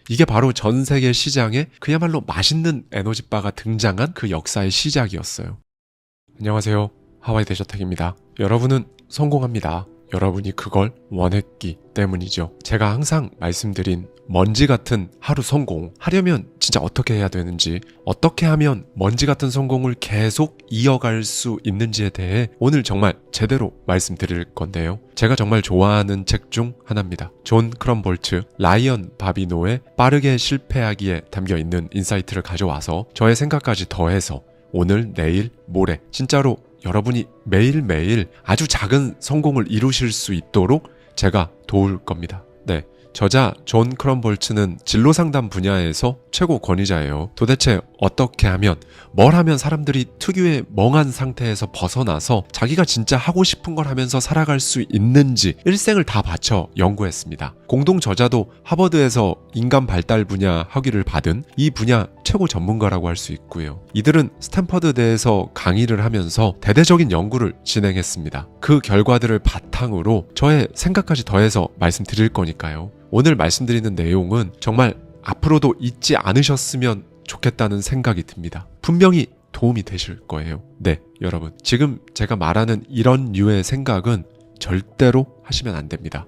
이게 바로 전 세계 시장에 그야말로 맛있는 에너지바가 등장한 그 역사의 시작이었어요. 안녕하세요. 하와이 대저택입니다. 여러분은 성공합니다. 여러분이 그걸 원했기 때문이죠. 제가 항상 말씀드린 먼지 같은 하루 성공 하려면 진짜 어떻게 해야 되는지, 어떻게 하면 먼지 같은 성공을 계속 이어갈 수 있는지에 대해 오늘 정말 제대로 말씀드릴 건데요. 제가 정말 좋아하는 책 중 하나입니다. 존 크럼볼트, 라이언 바비노의 빠르게 실패하기에 담겨있는 인사이트를 가져와서 저의 생각까지 더해서 오늘, 내일, 모레 진짜로 여러분이 매일매일 아주 작은 성공을 이루실 수 있도록 제가 도울 겁니다. 네, 저자 존 크럼볼츠는 진로상담 분야에서 최고 권위자예요. 도대체 어떻게 하면, 뭘 하면 사람들이 특유의 멍한 상태에서 벗어나서 자기가 진짜 하고 싶은 걸 하면서 살아갈 수 있는지 일생을 다 바쳐 연구했습니다. 공동 저자도 하버드에서 인간 발달 분야 학위를 받은 이 분야 최고 전문가라고 할 수 있고요. 이들은 스탠퍼드대에서 강의를 하면서 대대적인 연구를 진행했습니다. 그 결과들을 바탕으로 저의 생각까지 더해서 말씀드릴 거니까요. 오늘 말씀드리는 내용은 정말 앞으로도 잊지 않으셨으면 좋겠다는 생각이 듭니다. 분명히 도움이 되실 거예요. 네, 여러분. 지금 제가 말하는 이런 류의 생각은 절대로 하시면 안 됩니다.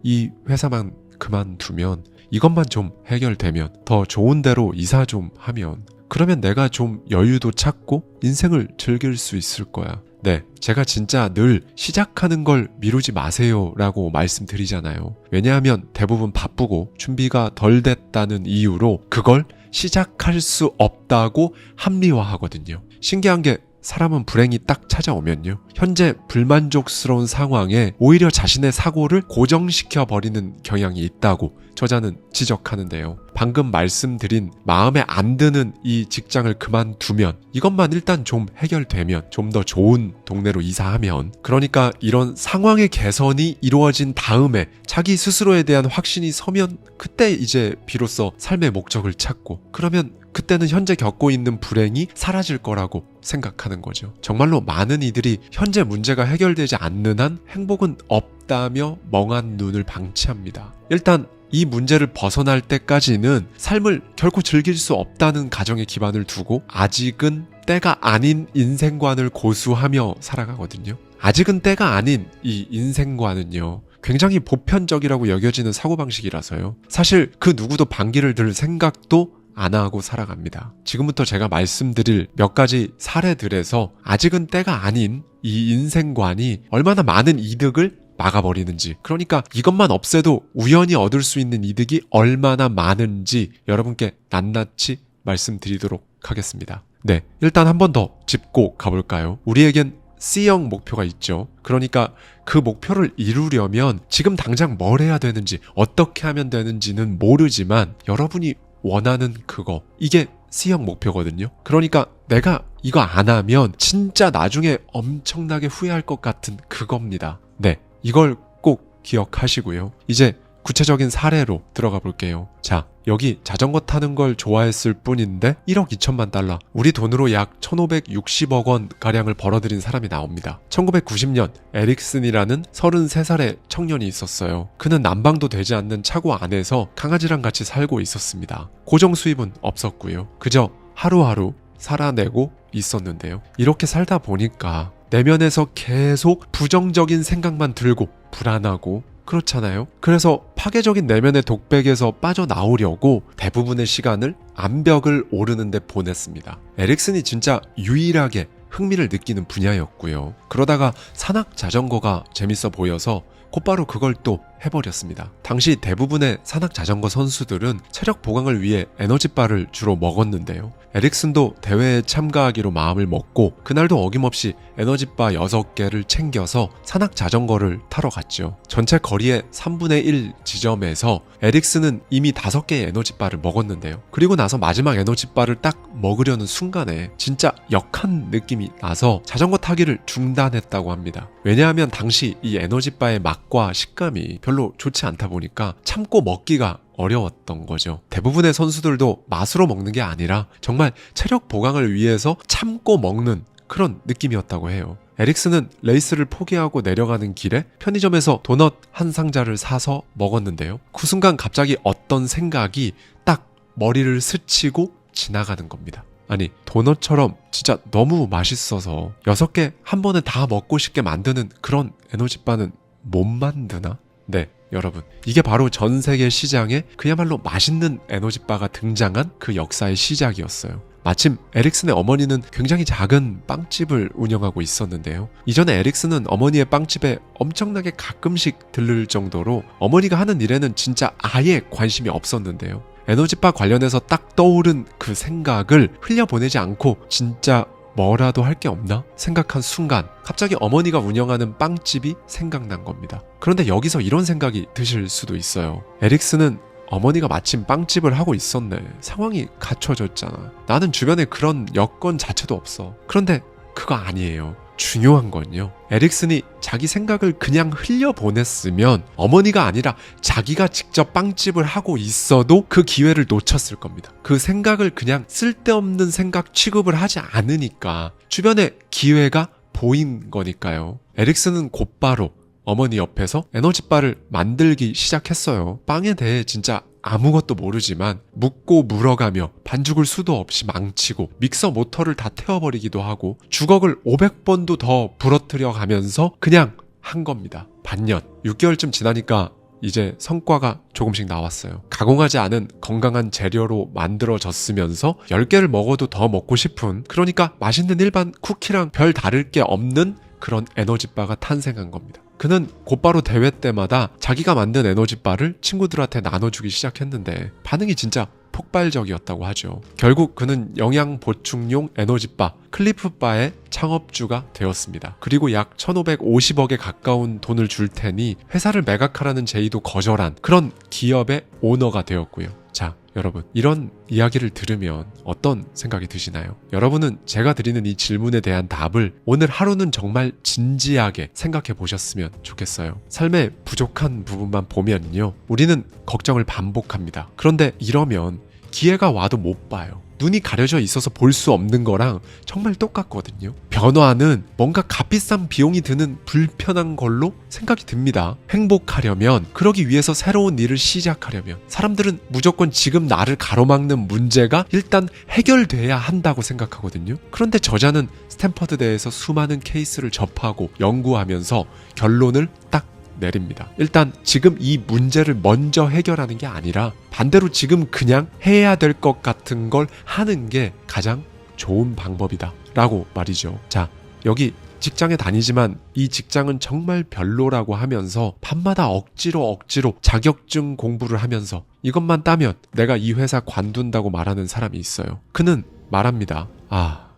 이 회사만 그만두면, 이것만 좀 해결되면, 더 좋은 데로 이사 좀 하면, 그러면 내가 좀 여유도 찾고 인생을 즐길 수 있을 거야. 네, 제가 진짜 늘 시작하는 걸 미루지 마세요 라고 말씀드리잖아요. 왜냐하면 대부분 바쁘고 준비가 덜 됐다는 이유로 그걸 시작할 수 없다고 합리화하거든요. 신기한 게 사람은 불행이 딱 찾아오면요, 현재 불만족스러운 상황에 오히려 자신의 사고를 고정시켜 버리는 경향이 있다고 저자는 지적하는데요. 방금 말씀드린 마음에 안 드는 이 직장을 그만두면, 이것만 일단 좀 해결되면, 좀 더 좋은 동네로 이사하면, 그러니까 이런 상황의 개선이 이루어진 다음에 자기 스스로에 대한 확신이 서면 그때 이제 비로소 삶의 목적을 찾고, 그러면 그때는 현재 겪고 있는 불행이 사라질 거라고 생각하는 거죠. 정말로 많은 이들이 현재 문제가 해결되지 않는 한 행복은 없다며 멍한 눈을 방치합니다. 일단 이 문제를 벗어날 때까지는 삶을 결코 즐길 수 없다는 가정에 기반을 두고 아직은 때가 아닌 인생관을 고수하며 살아가거든요. 아직은 때가 아닌 이 인생관은요, 굉장히 보편적이라고 여겨지는 사고방식이라서요. 사실 그 누구도 반기를 들 생각도 안 하고 살아갑니다. 지금부터 제가 말씀드릴 몇 가지 사례들에서 아직은 때가 아닌 이 인생관이 얼마나 많은 이득을 막아버리는지, 그러니까 이것만 없애도 우연히 얻을 수 있는 이득이 얼마나 많은지 여러분께 낱낱이 말씀드리도록 하겠습니다. 네, 일단 한 번 더 짚고 가볼까요? 우리에겐 C형 목표가 있죠. 그러니까 그 목표를 이루려면 지금 당장 뭘 해야 되는지, 어떻게 하면 되는지는 모르지만 여러분이 원하는 그거, 이게 C형 목표거든요. 그러니까 내가 이거 안 하면 진짜 나중에 엄청나게 후회할 것 같은 그겁니다. 네, 이걸 꼭 기억하시고요. 이제 구체적인 사례로 들어가 볼게요. 자, 여기 자전거 타는 걸 좋아했을 뿐인데 1억 2천만 달러, 우리 돈으로 약 1560억 원 가량을 벌어들인 사람이 나옵니다. 1990년 에릭슨이라는 33살의 청년이 있었어요. 그는 난방도 되지 않는 차고 안에서 강아지랑 같이 살고 있었습니다. 고정 수입은 없었고요. 그저 하루하루 살아내고 있었는데요. 이렇게 살다 보니까 내면에서 계속 부정적인 생각만 들고 불안하고 그렇잖아요. 그래서 파괴적인 내면의 독백에서 빠져나오려고 대부분의 시간을 암벽을 오르는 데 보냈습니다. 에릭슨이 진짜 유일하게 흥미를 느끼는 분야였고요. 그러다가 산악 자전거가 재밌어 보여서 곧바로 그걸 또 해버렸습니다. 당시 대부분의 산악 자전거 선수들은 체력 보강을 위해 에너지바를 주로 먹었는데요. 에릭슨도 대회에 참가하기로 마음을 먹고 그날도 어김없이 에너지바 6개를 챙겨서 산악 자전거를 타러 갔죠. 전체 거리의 3분의 1 지점에서 에릭슨은 이미 5개의 에너지바를 먹었는데요. 그리고 나서 마지막 에너지바를 딱 먹으려는 순간에 진짜 역한 느낌이 나서 자전거 타기를 중단했다고 합니다. 왜냐하면 당시 이 에너지바의 맛과 식감이 별로 좋지 않다 보니까 참고 먹기가 어려웠던 거죠. 대부분의 선수들도 맛으로 먹는 게 아니라 정말 체력 보강을 위해서 참고 먹는 그런 느낌이었다고 해요. 에릭스는 레이스를 포기하고 내려가는 길에 편의점에서 도넛 한 상자를 사서 먹었는데요. 그 순간 갑자기 어떤 생각이 딱 머리를 스치고 지나가는 겁니다. 아니, 도넛처럼 진짜 너무 맛있어서 6개 한 번에 다 먹고 싶게 만드는 그런 에너지바는 못 만드나? 네, 여러분, 이게 바로 전 세계 시장에 그야말로 맛있는 에너지바가 등장한 그 역사의 시작이었어요. 마침 에릭슨의 어머니는 굉장히 작은 빵집을 운영하고 있었는데요. 이전에 에릭슨은 어머니의 빵집에 엄청나게 가끔씩 들를 정도로 어머니가 하는 일에는 진짜 아예 관심이 없었는데요. 에너지바 관련해서 딱 떠오른 그 생각을 흘려보내지 않고 진짜 뭐라도 할 게 없나 생각한 순간 갑자기 어머니가 운영하는 빵집이 생각난 겁니다. 그런데 여기서 이런 생각이 드실 수도 있어요. 에릭슨은 어머니가 마침 빵집을 하고 있었네. 상황이 갖춰졌잖아. 나는 주변에 그런 여건 자체도 없어. 그런데 그거 아니에요. 중요한 건요, 에릭슨이 자기 생각을 그냥 흘려보냈으면 어머니가 아니라 자기가 직접 빵집을 하고 있어도 그 기회를 놓쳤을 겁니다. 그 생각을 그냥 쓸데없는 생각 취급을 하지 않으니까 주변에 기회가 보인 거니까요. 에릭슨은 곧바로 어머니 옆에서 에너지바를 만들기 시작했어요. 빵에 대해 진짜 아무것도 모르지만 묻고 물어가며 반죽을 수도 없이 망치고 믹서 모터를 다 태워버리기도 하고 주걱을 500번도 더 부러뜨려 가면서 그냥 한 겁니다. 반년, 6개월쯤 지나니까 이제 성과가 조금씩 나왔어요. 가공하지 않은 건강한 재료로 만들어졌으면서 10개를 먹어도 더 먹고 싶은, 그러니까 맛있는 일반 쿠키랑 별 다를 게 없는 그런 에너지바가 탄생한 겁니다. 그는 곧바로 대회 때마다 자기가 만든 에너지바를 친구들한테 나눠주기 시작했는데 반응이 진짜 폭발적이었다고 하죠. 결국 그는 영양 보충용 에너지바 클리프바의 창업주가 되었습니다. 그리고 약 1550억에 가까운 돈을 줄 테니 회사를 매각하라는 제의도 거절한 그런 기업의 오너가 되었고요. 자, 여러분, 이런 이야기를 들으면 어떤 생각이 드시나요? 여러분은 제가 드리는 이 질문에 대한 답을 오늘 하루는 정말 진지하게 생각해 보셨으면 좋겠어요. 삶의 부족한 부분만 보면요, 우리는 걱정을 반복합니다. 그런데 이러면 기회가 와도 못 봐요. 눈이 가려져 있어서 볼 수 없는 거랑 정말 똑같거든요. 변화는 뭔가 값비싼 비용이 드는 불편한 걸로 생각이 듭니다. 행복하려면, 그러기 위해서 새로운 일을 시작하려면 사람들은 무조건 지금 나를 가로막는 문제가 일단 해결돼야 한다고 생각하거든요. 그런데 저자는 스탠퍼드대에서 수많은 케이스를 접하고 연구하면서 결론을 딱 내립니다. 일단 지금 이 문제를 먼저 해결하는 게 아니라 반대로 지금 그냥 해야 될 것 같은 걸 하는 게 가장 좋은 방법이다 라고 말이죠. 자, 여기 직장에 다니지만 이 직장은 정말 별로라고 하면서 밤마다 억지로 자격증 공부를 하면서 이것만 따면 내가 이 회사 관둔다고 말하는 사람이 있어요. 그는 말합니다.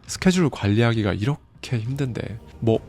스케줄 관리하기가 이렇게 힘든데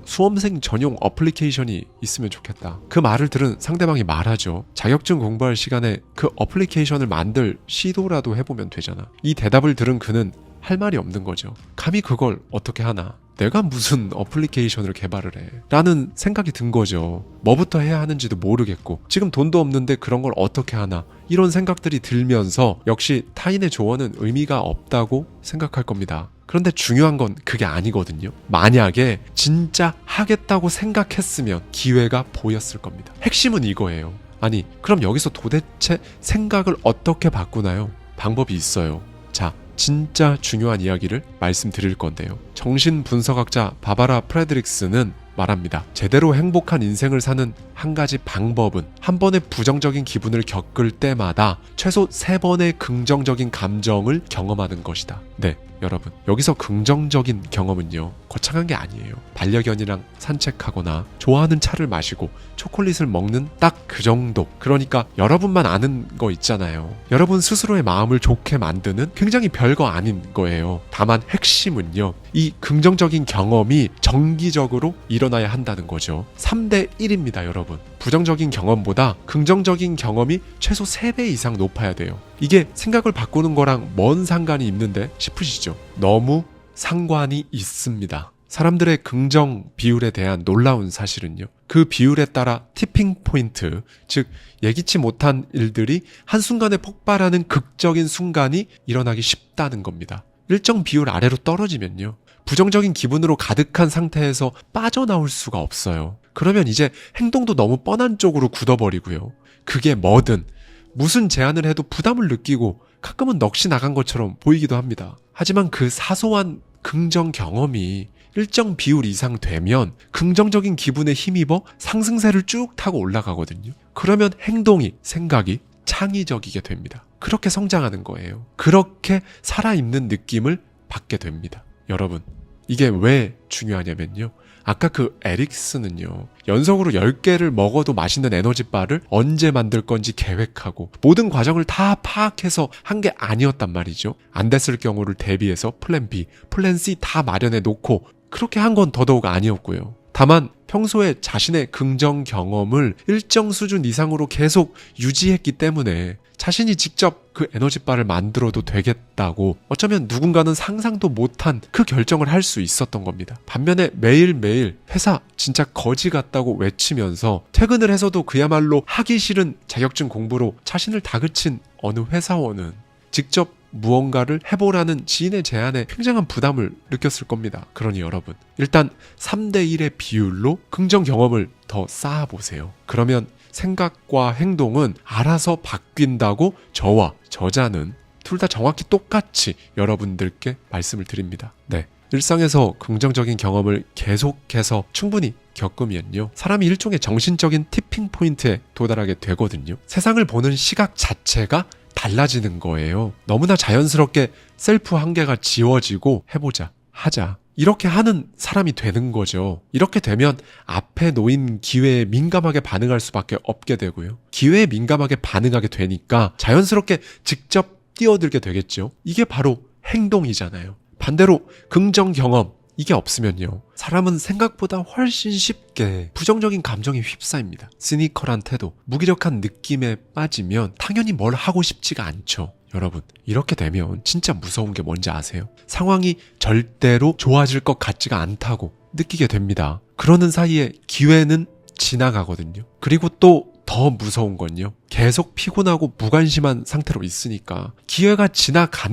수험생 전용 어플리케이션이 있으면 좋겠다. 그 말을 들은 상대방이 말하죠. 자격증 공부할 시간에 그 어플리케이션을 만들 시도라도 해보면 되잖아. 이 대답을 들은 그는 할 말이 없는 거죠. 감히 그걸 어떻게 하나? 내가 무슨 어플리케이션을 개발을 해? 라는 생각이 든 거죠. 뭐부터 해야 하는지도 모르겠고 지금 돈도 없는데 그런 걸 어떻게 하나? 이런 생각들이 들면서 역시 타인의 조언은 의미가 없다고 생각할 겁니다. 그런데 중요한 건 그게 아니거든요. 만약에 진짜 하겠다고 생각했으면 기회가 보였을 겁니다. 핵심은 이거예요. 아니, 그럼 여기서 도대체 생각을 어떻게 바꾸나요? 방법이 있어요. 자, 진짜 중요한 이야기를 말씀드릴 건데요. 정신분석학자 바바라 프레드릭스는 말합니다. 제대로 행복한 인생을 사는 한 가지 방법은 한 번의 부정적인 기분을 겪을 때마다 최소 3번의 긍정적인 감정을 경험하는 것이다. 네, 여러분, 여기서 긍정적인 경험은요, 거창한 게 아니에요. 반려견이랑 산책하거나 좋아하는 차를 마시고 초콜릿을 먹는 딱 그 정도. 그러니까 여러분만 아는 거 있잖아요. 여러분 스스로의 마음을 좋게 만드는 굉장히 별거 아닌 거예요. 다만 핵심은요, 이 긍정적인 경험이 정기적으로 일어나야 한다는 거죠. 3대 1입니다, 여러분. 부정적인 경험보다 긍정적인 경험이 최소 3배 이상 높아야 돼요. 이게 생각을 바꾸는 거랑 뭔 상관이 있는데 싶으시죠? 너무 상관이 있습니다. 사람들의 긍정 비율에 대한 놀라운 사실은요, 그 비율에 따라 티핑 포인트, 즉 예기치 못한 일들이 한순간에 폭발하는 극적인 순간이 일어나기 쉽다는 겁니다. 일정 비율 아래로 떨어지면요, 부정적인 기분으로 가득한 상태에서 빠져나올 수가 없어요. 그러면 이제 행동도 너무 뻔한 쪽으로 굳어버리고요. 그게 뭐든 무슨 제안을 해도 부담을 느끼고 가끔은 넋이 나간 것처럼 보이기도 합니다. 하지만 그 사소한 긍정 경험이 일정 비율 이상 되면 긍정적인 기분에 힘입어 상승세를 쭉 타고 올라가거든요. 그러면 행동이, 생각이 창의적이게 됩니다. 그렇게 성장하는 거예요. 그렇게 살아있는 느낌을 받게 됩니다. 여러분, 이게 왜 중요하냐면요. 아까 그 에릭슨은요, 연속으로 10개를 먹어도 맛있는 에너지바를 언제 만들 건지 계획하고 모든 과정을 다 파악해서 한 게 아니었단 말이죠. 안 됐을 경우를 대비해서 플랜 B, 플랜 C 다 마련해 놓고 그렇게 한 건 더더욱 아니었고요. 다만 평소에 자신의 긍정 경험을 일정 수준 이상으로 계속 유지했기 때문에 자신이 직접 그 에너지바를 만들어도 되겠다고 어쩌면 누군가는 상상도 못한 그 결정을 할 수 있었던 겁니다. 반면에 매일매일 회사 진짜 거지 같다고 외치면서 퇴근을 해서도 그야말로 하기 싫은 자격증 공부로 자신을 다그친 어느 회사원은 직접 무언가를 해보라는 지인의 제안에 굉장한 부담을 느꼈을 겁니다. 그러니 여러분, 일단 3대1의 비율로 긍정 경험을 더 쌓아보세요. 그러면 생각과 행동은 알아서 바뀐다고 저와 저자는 둘 다 정확히 똑같이 여러분들께 말씀을 드립니다. 네, 일상에서 긍정적인 경험을 계속해서 충분히 겪으면요, 사람이 일종의 정신적인 티핑 포인트에 도달하게 되거든요. 세상을 보는 시각 자체가 달라지는 거예요. 너무나 자연스럽게 셀프 한계가 지워지고 해보자, 하자, 이렇게 하는 사람이 되는 거죠. 이렇게 되면 앞에 놓인 기회에 민감하게 반응할 수밖에 없게 되고요. 기회에 민감하게 반응하게 되니까 자연스럽게 직접 뛰어들게 되겠죠. 이게 바로 행동이잖아요. 반대로 긍정 경험, 이게 없으면요, 사람은 생각보다 훨씬 쉽게 부정적인 감정에 휩싸입니다. 시니컬한 태도, 무기력한 느낌에 빠지면 당연히 뭘 하고 싶지가 않죠. 여러분, 이렇게 되면 진짜 무서운 게 뭔지 아세요? 상황이 절대로 좋아질 것 같지가 않다고 느끼게 됩니다. 그러는 사이에 기회는 지나가거든요. 그리고 또 더 무서운 건요, 계속 피곤하고 무관심한 상태로 있으니까 기회가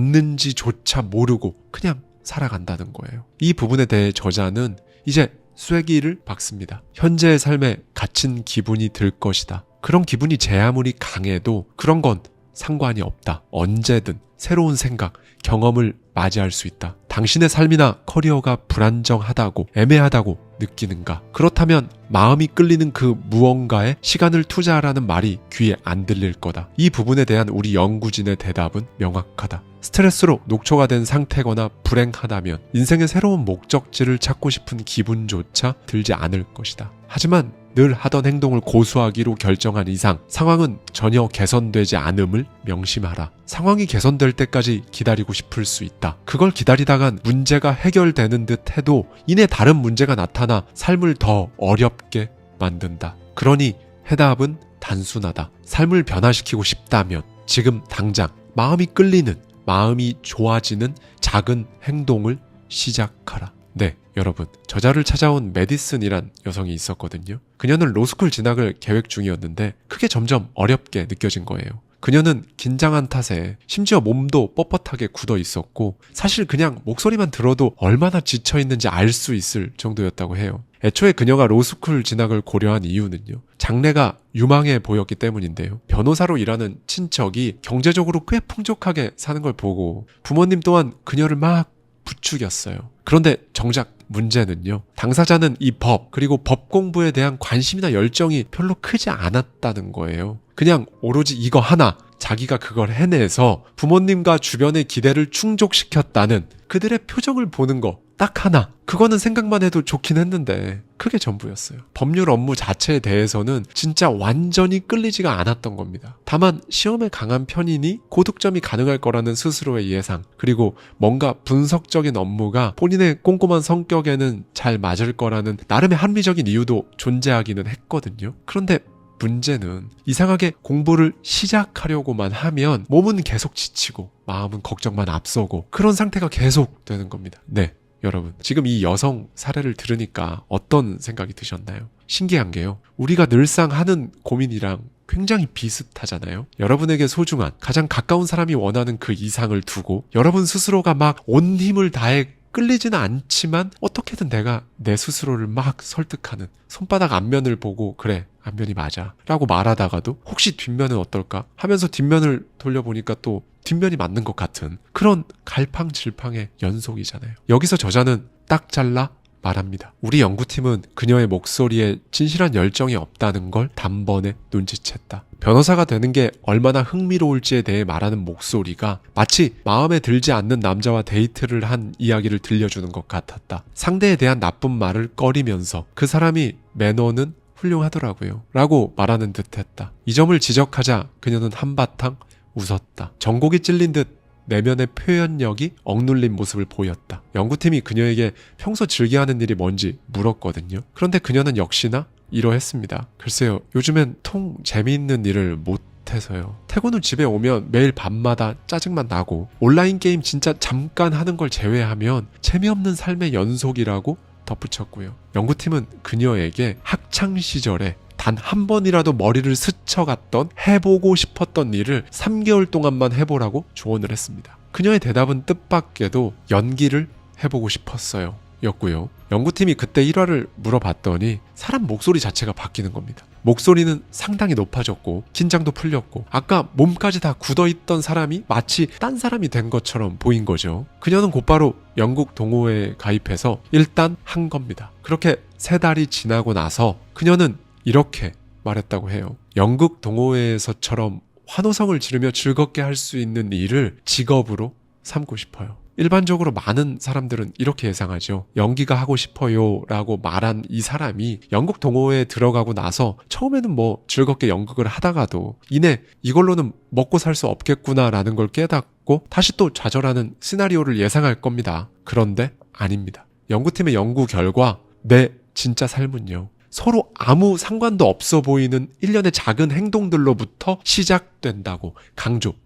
지나갔는지조차 모르고 그냥 살아간다는 거예요. 이 부분에 대해 저자는 이제 쐐기를 박습니다. 현재의 삶에 갇힌 기분이 들 것이다. 그런 기분이 제 아무리 강해도 그런 건 상관이 없다. 언제든 새로운 생각, 경험을 맞이할 수 있다. 당신의 삶이나 커리어가 불안정하다고, 애매하다고 느끼는가? 그렇다면 마음이 끌리는 그 무언가에 시간을 투자하라는 말이 귀에 안 들릴 거다. 이 부분에 대한 우리 연구진의 대답은 명확하다. 스트레스로 녹초가 된 상태거나 불행하다면 인생의 새로운 목적지를 찾고 싶은 기분조차 들지 않을 것이다. 하지만 늘 하던 행동을 고수하기로 결정한 이상 상황은 전혀 개선되지 않음을 명심하라. 상황이 개선될 때까지 기다리고 싶을 수 있다. 그걸 기다리다간 문제가 해결되는 듯 해도 이내 다른 문제가 나타나 삶을 더 어렵게 만든다. 그러니 해답은 단순하다. 삶을 변화시키고 싶다면 지금 당장 마음이 끌리는, 마음이 좋아지는 작은 행동을 시작하라. 네, 여러분, 저자를 찾아온 메디슨이란 여성이 있었거든요. 그녀는 로스쿨 진학을 계획 중이었는데 그게 점점 어렵게 느껴진 거예요. 그녀는 긴장한 탓에 심지어 몸도 뻣뻣하게 굳어 있었고 사실 그냥 목소리만 들어도 얼마나 지쳐 있는지 알 수 있을 정도였다고 해요. 애초에 그녀가 로스쿨 진학을 고려한 이유는요, 장래가 유망해 보였기 때문인데요. 변호사로 일하는 친척이 경제적으로 꽤 풍족하게 사는 걸 보고 부모님 또한 그녀를 막 부추겼어요. 그런데 정작 문제는요, 당사자는 이 법, 그리고 법 공부에 대한 관심이나 열정이 별로 크지 않았다는 거예요. 그냥 오로지 이거 하나, 자기가 그걸 해내서 부모님과 주변의 기대를 충족시켰다는 그들의 표정을 보는 거 딱 하나, 그거는 생각만 해도 좋긴 했는데 그게 전부였어요. 법률 업무 자체에 대해서는 진짜 완전히 끌리지가 않았던 겁니다. 다만 시험에 강한 편이니 고득점이 가능할 거라는 스스로의 예상, 그리고 뭔가 분석적인 업무가 본인의 꼼꼼한 성격에는 잘 맞을 거라는 나름의 합리적인 이유도 존재하기는 했거든요. 그런데 문제는 이상하게 공부를 시작하려고만 하면 몸은 계속 지치고 마음은 걱정만 앞서고 그런 상태가 계속 되는 겁니다. 네, 여러분, 지금 이 여성 사례를 들으니까 어떤 생각이 드셨나요? 신기한 게요, 우리가 늘상 하는 고민이랑 굉장히 비슷하잖아요. 여러분에게 소중한, 가장 가까운 사람이 원하는 그 이상을 두고 여러분 스스로가 막 온 힘을 다해 끌리지는 않지만 어떻게든 내가 내 스스로를 막 설득하는, 손바닥 앞면을 보고 그래 앞면이 맞아 라고 말하다가도 혹시 뒷면은 어떨까 하면서 뒷면을 돌려보니까 또 뒷면이 맞는 것 같은 그런 갈팡질팡의 연속이잖아요. 여기서 저자는 딱 잘라 말합니다. 우리 연구팀은 그녀의 목소리에 진실한 열정이 없다는 걸 단번에 눈치챘다. 변호사가 되는 게 얼마나 흥미로울지에 대해 말하는 목소리가 마치 마음에 들지 않는 남자와 데이트를 한 이야기를 들려주는 것 같았다. 상대에 대한 나쁜 말을 꺼리면서 그 사람이 매너는 훌륭하더라고요 라고 말하는 듯 했다. 이 점을 지적하자 그녀는 한바탕 웃었다. 전곡이 찔린 듯 내면의 표현력이 억눌린 모습을 보였다. 연구팀이 그녀에게 평소 즐겨하는 일이 뭔지 물었거든요. 그런데 그녀는 역시나 이러했습니다. 글쎄요, 요즘엔 통 재미있는 일을 못해서요. 퇴근 후 집에 오면 매일 밤마다 짜증만 나고 온라인 게임 진짜 잠깐 하는 걸 제외하면 재미없는 삶의 연속이라고 덧붙였고요. 연구팀은 그녀에게 학창시절에 단 한 번이라도 머리를 스쳐갔던 해보고 싶었던 일을 3개월 동안만 해보라고 조언을 했습니다. 그녀의 대답은 뜻밖에도 연기를 해보고 싶었어요 였고요. 연구팀이 그때 일화를 물어봤더니 사람 목소리 자체가 바뀌는 겁니다. 목소리는 상당히 높아졌고 긴장도 풀렸고 아까 몸까지 다 굳어있던 사람이 마치 딴 사람이 된 것처럼 보인 거죠. 그녀는 곧바로 영국 동호회에 가입해서 일단 한 겁니다. 그렇게 3달이 지나고 나서 그녀는 이렇게 말했다고 해요. 영국 동호회에서처럼 환호성을 지르며 즐겁게 할 수 있는 일을 직업으로 삼고 싶어요. 일반적으로 많은 사람들은 이렇게 예상하죠. 연기가 하고 싶어요 라고 말한 이 사람이 영국 동호회에 들어가고 나서 처음에는 뭐 즐겁게 연극을 하다가도 이내 이걸로는 먹고 살 수 없겠구나 라는 걸 깨닫고 다시 또 좌절하는 시나리오를 예상할 겁니다. 그런데 아닙니다. 연구팀의 연구 결과 내 진짜 삶은요, 서로 아무 상관도 없어 보이는 일련의 작은 행동들로부터 시작된다고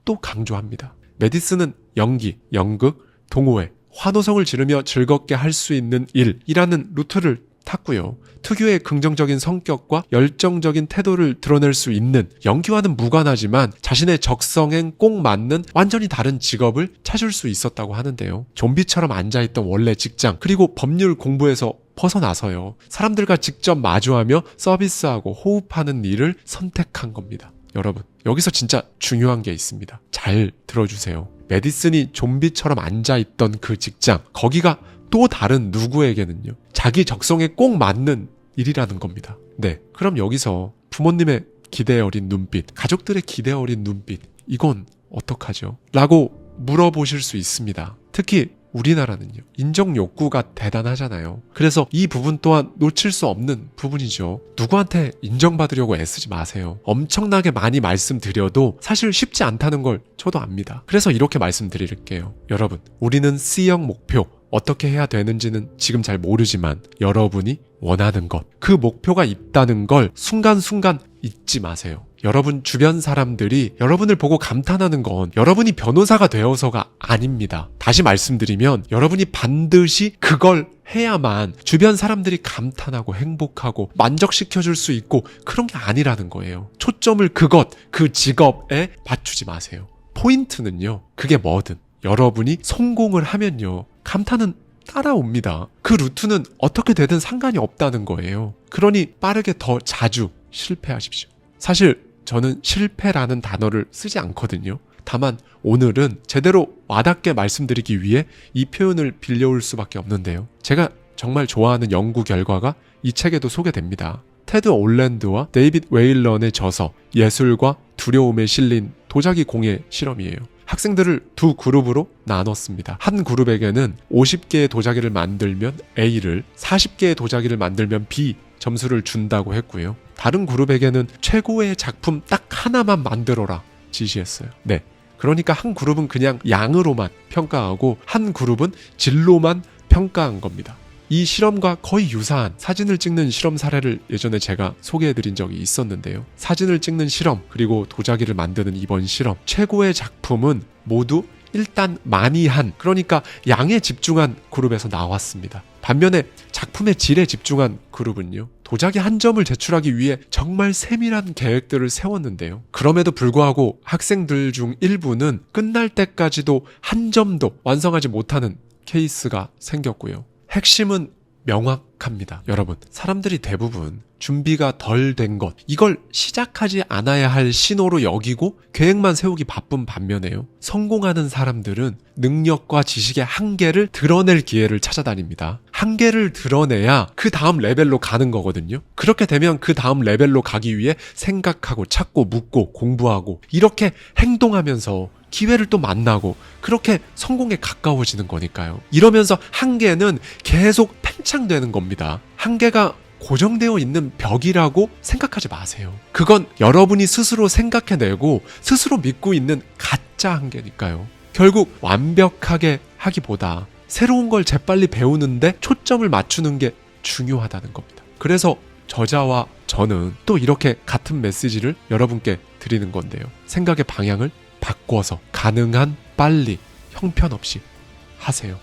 또 강조합니다. 메디슨은 연기, 연극, 동호회, 환호성을 지르며 즐겁게 할 수 있는 일이라는 루트를 탔고요. 특유의 긍정적인 성격과 열정적인 태도를 드러낼 수 있는, 연기와는 무관하지만 자신의 적성엔 꼭 맞는 완전히 다른 직업을 찾을 수 있었다고 하는데요. 좀비처럼 앉아있던 원래 직장, 그리고 법률 공부에서 벗어나서요, 사람들과 직접 마주하며 서비스하고 호흡하는 일을 선택한 겁니다. 여러분, 여기서 진짜 중요한 게 있습니다. 잘 들어주세요. 메디슨이 좀비처럼 앉아있던 그 직장, 거기가 또 다른 누구에게는요, 자기 적성에 꼭 맞는 일이라는 겁니다. 네, 그럼 여기서 부모님의 기대 어린 눈빛, 가족들의 기대 어린 눈빛, 이건 어떡하죠? 라고 물어보실 수 있습니다. 특히 우리나라는요, 인정 욕구가 대단하잖아요. 그래서 이 부분 또한 놓칠 수 없는 부분이죠. 누구한테 인정받으려고 애쓰지 마세요. 엄청나게 많이 말씀드려도 사실 쉽지 않다는 걸 저도 압니다. 그래서 이렇게 말씀드릴게요. 여러분, 우리는 C형 목표, 어떻게 해야 되는지는 지금 잘 모르지만 여러분이 원하는 것, 그 목표가 있다는 걸 순간순간 잊지 마세요. 여러분 주변 사람들이 여러분을 보고 감탄하는 건 여러분이 변호사가 되어서가 아닙니다. 다시 말씀드리면 여러분이 반드시 그걸 해야만 주변 사람들이 감탄하고 행복하고 만족시켜줄 수 있고 그런 게 아니라는 거예요. 초점을 그 직업에 맞추지 마세요. 포인트는요, 그게 뭐든 여러분이 성공을 하면요, 감탄은 따라옵니다. 그 루트는 어떻게 되든 상관이 없다는 거예요. 그러니 빠르게 더 자주 실패하십시오. 사실 저는 실패라는 단어를 쓰지 않거든요. 다만 오늘은 제대로 와닿게 말씀드리기 위해 이 표현을 빌려올 수밖에 없는데요. 제가 정말 좋아하는 연구 결과가 이 책에도 소개됩니다. 테드 올랜드와 데이빗 웨일런의 저서 예술과 두려움에 실린 도자기 공예 실험이에요. 학생들을 두 그룹으로 나눴습니다. 한 그룹에게는 50개의 도자기를 만들면 A를, 40개의 도자기를 만들면 B 점수를 준다고 했고요. 다른 그룹에게는 최고의 작품 딱 하나만 만들어라 지시했어요. 네, 그러니까 한 그룹은 그냥 양으로만 평가하고 한 그룹은 질로만 평가한 겁니다. 이 실험과 거의 유사한 사진을 찍는 실험 사례를 예전에 제가 소개해드린 적이 있었는데요. 사진을 찍는 실험, 그리고 도자기를 만드는 이번 실험, 최고의 작품은 모두 일단 많이 한, 그러니까 양에 집중한 그룹에서 나왔습니다. 반면에 작품의 질에 집중한 그룹은요, 도자기 한 점을 제출하기 위해 정말 세밀한 계획들을 세웠는데요. 그럼에도 불구하고 학생들 중 일부는 끝날 때까지도 한 점도 완성하지 못하는 케이스가 생겼고요. 핵심은 명확합니다. 여러분, 사람들이 대부분 준비가 덜 된 것, 이걸 시작하지 않아야 할 신호로 여기고 계획만 세우기 바쁜 반면에요. 성공하는 사람들은 능력과 지식의 한계를 드러낼 기회를 찾아다닙니다. 한계를 드러내야 그 다음 레벨로 가는 거거든요. 그렇게 되면 그 다음 레벨로 가기 위해 생각하고 찾고 묻고 공부하고 이렇게 행동하면서 기회를 또 만나고 그렇게 성공에 가까워지는 거니까요. 이러면서 한계는 계속 팽창되는 겁니다. 한계가 고정되어 있는 벽이라고 생각하지 마세요. 그건 여러분이 스스로 생각해내고 스스로 믿고 있는 가짜 한계니까요. 결국 완벽하게 하기보다 새로운 걸 재빨리 배우는데 초점을 맞추는 게 중요하다는 겁니다. 그래서 저자와 저는 또 이렇게 같은 메시지를 여러분께 드리는 건데요. 생각의 방향을 바꿔서 가능한 빨리 형편없이 하세요.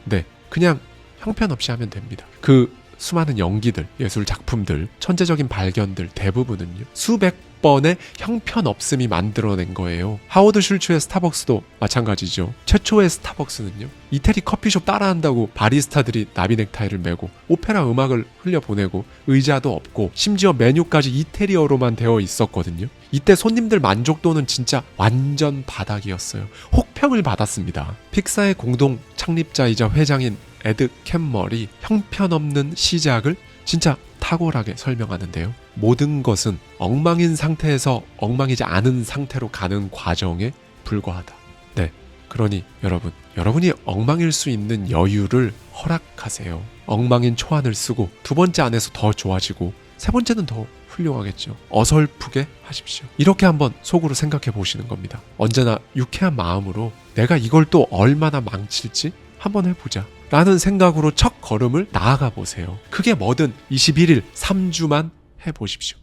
네, 그냥 형편없이 하면 됩니다. 그 수많은 연기들, 예술 작품들, 천재적인 발견들 대부분은요. 수백 번의 형편없음이 만들어낸 거예요. 하워드 슐츠의 스타벅스도 마찬가지죠. 최초의 스타벅스는요. 이태리 커피숍 따라한다고 바리스타들이 나비 넥타이를 메고 오페라 음악을 흘려보내고 의자도 없고 심지어 메뉴까지 이태리어로만 되어 있었거든요. 이때 손님들 만족도는 진짜 완전 바닥이었어요. 혹평을 받았습니다. 픽사의 공동 창립자이자 회장인 에드 캔머리 형편없는 시작을 진짜 탁월하게 설명하는데요. 모든 것은 엉망인 상태에서 엉망이지 않은 상태로 가는 과정에 불과하다. 네, 그러니 여러분이 엉망일 수 있는 여유를 허락하세요. 엉망인 초안을 쓰고 두 번째 안에서 더 좋아지고 세 번째는 더 훌륭하겠죠. 어설프게 하십시오. 이렇게 한번 속으로 생각해 보시는 겁니다. 언제나 유쾌한 마음으로 내가 이걸 또 얼마나 망칠지 한번 해보자 라는 생각으로 첫 걸음을 나아가 보세요. 그게 뭐든 21일 3주만 해보십시오.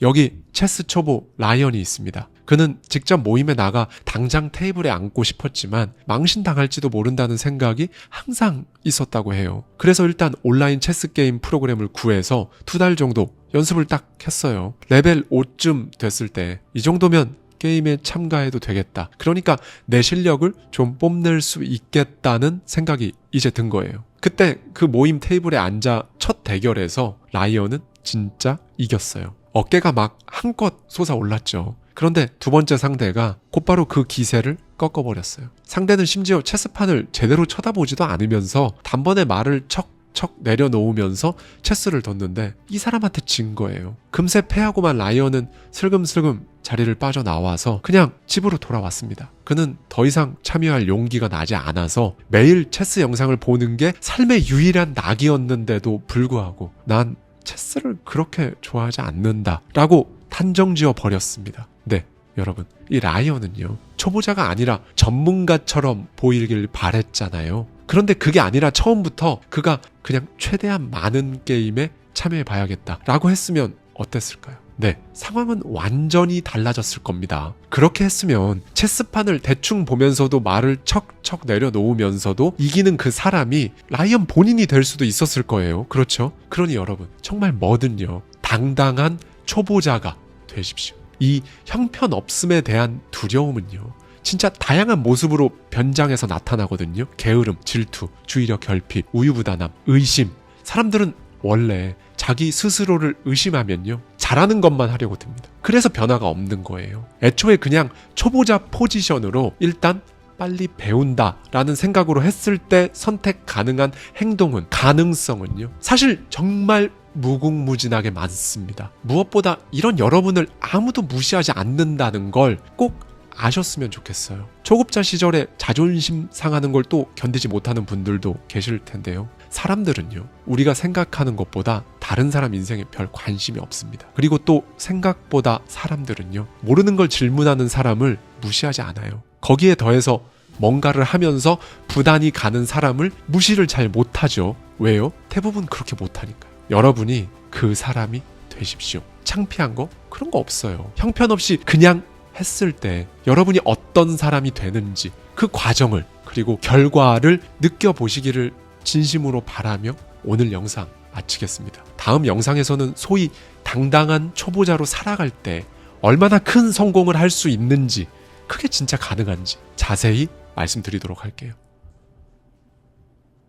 여기 체스 초보 라이언이 있습니다. 그는 직접 모임에 나가 당장 테이블에 앉고 싶었지만 망신당할지도 모른다는 생각이 항상 있었다고 해요. 그래서 일단 온라인 체스 게임 프로그램을 구해서 2달 정도 연습을 딱 했어요. 레벨 5쯤 됐을 때 이 정도면 게임에 참가해도 되겠다. 그러니까 내 실력을 좀 뽐낼 수 있겠다는 생각이 이제 든 거예요. 그때 그 모임 테이블에 앉아 첫 대결에서 라이언은 진짜 이겼어요. 어깨가 막 한껏 솟아올랐죠. 그런데 두 번째 상대가 곧바로 그 기세를 꺾어버렸어요. 상대는 심지어 체스판을 제대로 쳐다보지도 않으면서 단번에 말을 척 내려놓으면서 체스를 뒀는데 이 사람한테 진 거예요. 금세 패하고만 라이언은 슬금슬금 자리를 빠져나와서 그냥 집으로 돌아왔습니다. 그는 더 이상 참여할 용기가 나지 않아서 매일 체스 영상을 보는 게 삶의 유일한 낙이었는데도 불구하고 난 체스를 그렇게 좋아하지 않는다 라고 단정지어 버렸습니다. 네, 여러분, 이 라이언은요, 초보자가 아니라 전문가처럼 보이길 바랬잖아요. 그런데 그게 아니라 처음부터 그가 그냥 최대한 많은 게임에 참여해봐야겠다 라고 했으면 어땠을까요? 네, 상황은 완전히 달라졌을 겁니다. 그렇게 했으면 체스판을 대충 보면서도 말을 척척 내려놓으면서도 이기는 그 사람이 라이언 본인이 될 수도 있었을 거예요. 그렇죠? 그러니 여러분, 정말 뭐든요, 당당한 초보자가 되십시오. 이 형편없음에 대한 두려움은요, 진짜 다양한 모습으로 변장해서 나타나거든요. 게으름, 질투, 주의력 결핍, 우유부단함, 의심. 사람들은 원래 자기 스스로를 의심하면요, 잘하는 것만 하려고 듭니다. 그래서 변화가 없는 거예요. 애초에 그냥 초보자 포지션으로 일단 빨리 배운다라는 생각으로 했을 때 선택 가능한 행동은, 가능성은요, 사실 정말 무궁무진하게 많습니다. 무엇보다 이런 여러분을 아무도 무시하지 않는다는 걸 꼭 아셨으면 좋겠어요. 초급자 시절에 자존심 상하는 걸 또 견디지 못하는 분들도 계실 텐데요. 사람들은요, 우리가 생각하는 것보다 다른 사람 인생에 별 관심이 없습니다. 그리고 또 생각보다 사람들은요, 모르는 걸 질문하는 사람을 무시하지 않아요. 거기에 더해서 뭔가를 하면서 부단히 가는 사람을 무시를 잘 못하죠. 왜요? 대부분 그렇게 못하니까요. 여러분이 그 사람이 되십시오. 창피한 거? 그런 거 없어요. 형편없이 그냥 했을 때 여러분이 어떤 사람이 되는지 그 과정을, 그리고 결과를 느껴보시기를 진심으로 바라며 오늘 영상 마치겠습니다. 다음 영상에서는 소위 당당한 초보자로 살아갈 때 얼마나 큰 성공을 할 수 있는지, 그게 진짜 가능한지 자세히 말씀드리도록 할게요.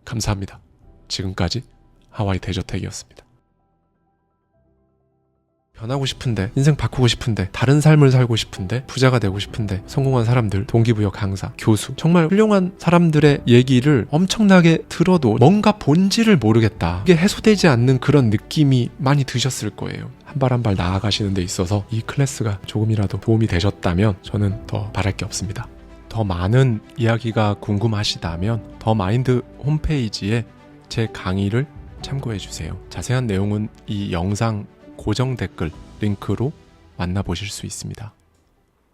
감사합니다. 지금까지 하와이 대저택이었습니다. 변하고 싶은데, 인생 바꾸고 싶은데, 다른 삶을 살고 싶은데, 부자가 되고 싶은데, 성공한 사람들, 동기부여 강사, 교수, 정말 훌륭한 사람들의 얘기를 엄청나게 들어도 뭔가 본질을 모르겠다, 이게 해소되지 않는 그런 느낌이 많이 드셨을 거예요. 한 발 한 발 나아가시는 데 있어서 이 클래스가 조금이라도 도움이 되셨다면 저는 더 바랄 게 없습니다. 더 많은 이야기가 궁금하시다면 더 마인드 홈페이지에 제 강의를 참고해 주세요. 자세한 내용은 이 영상 고정 댓글 링크로 만나보실 수 있습니다.